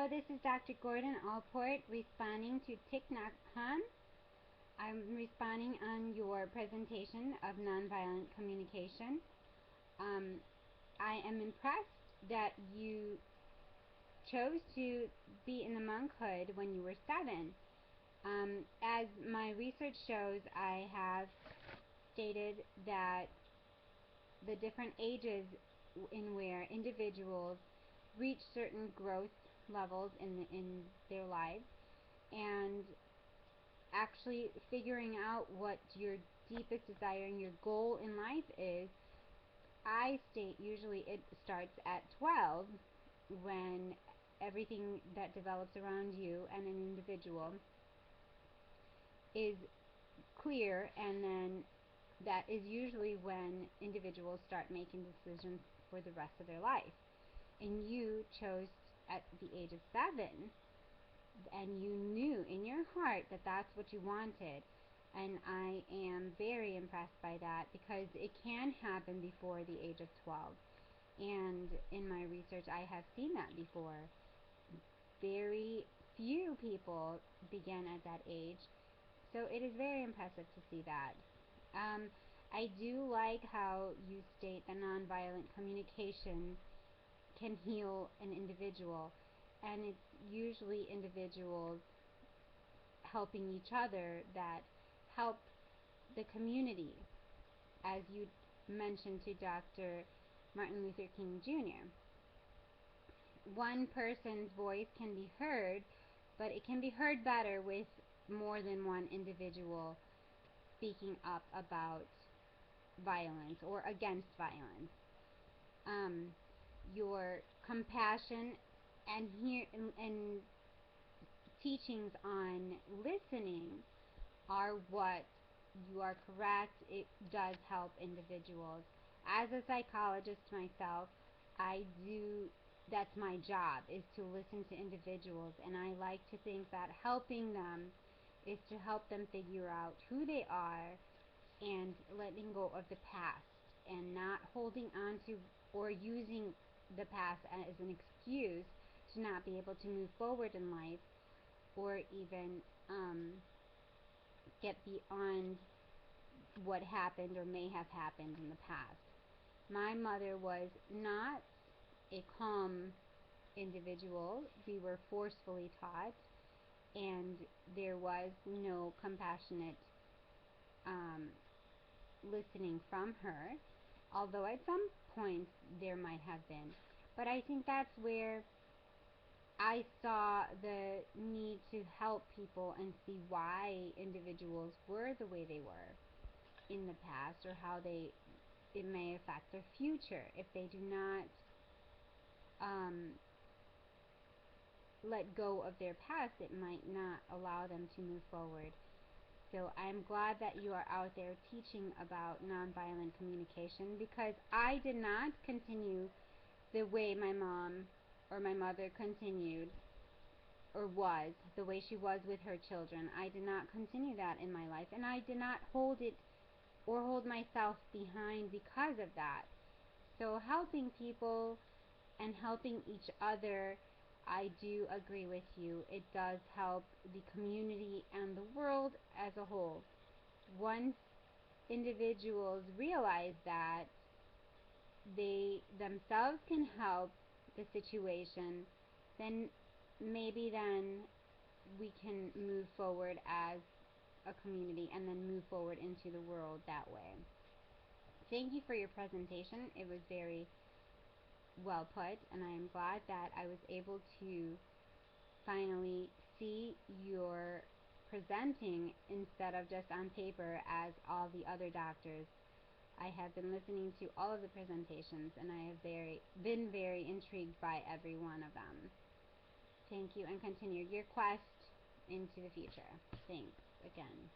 Hello, this is Dr. Gordon Allport responding to Tich Nacht Han. I'm responding on your presentation of nonviolent communication. I am impressed that you chose to be in the monkhood when you were 7. As my research shows, I have stated that the different ages in where individuals reach certain growth levels in their lives, and actually figuring out what your deepest desire and your goal in life is, I state usually it starts at 12, when everything that develops around you and an individual is clear, and then that is usually when individuals start making decisions for the rest of their life. And you chose at the age of 7, and you knew in your heart that that's what you wanted, and I am very impressed by that, because it can happen before the age of 12, and in my research I have seen that before. Very few people begin at that age, so it is very impressive to see that. I do like how you state that nonviolent communication can heal an individual, and it's usually individuals helping each other that help the community, as you mentioned to Dr. Martin Luther King Jr. One person's voice can be heard, but it can be heard better with more than one individual speaking up about violence or against violence. Your compassion and teachings on listening are what you are correct. It does help individuals. As a psychologist myself, that's my job, is to listen to individuals, and I like to think that helping them is to help them figure out who they are and letting go of the past, and not holding on to or using the past as an excuse to not be able to move forward in life, or even get beyond what happened or may have happened in the past. My mother was not a calm individual. We were forcefully taught, and there was no compassionate listening from her, although at some points there might have been. But I think that's where I saw the need to help people and see why individuals were the way they were in the past, or how it may affect their future if they do not let go of their past. It might not allow them to move forward. So I'm glad that you are out there teaching about nonviolent communication, because I did not continue the way my mom or my mother continued, or was the way she was with her children. I did not continue that in my life, and I did not hold it or hold myself behind because of that. So helping people and helping each other, I do agree with you. It does help the community and the world as a whole. Once individuals realize that they themselves can help the situation, then maybe then we can move forward as a community, and then move forward into the world that way. Thank you for your presentation. It was very well put, and I am glad that I was able to finally see your presenting instead of just on paper as all the other doctors. I have been listening to all of the presentations, and I have been very intrigued by every one of them. Thank you, and continue your quest into the future. Thanks again.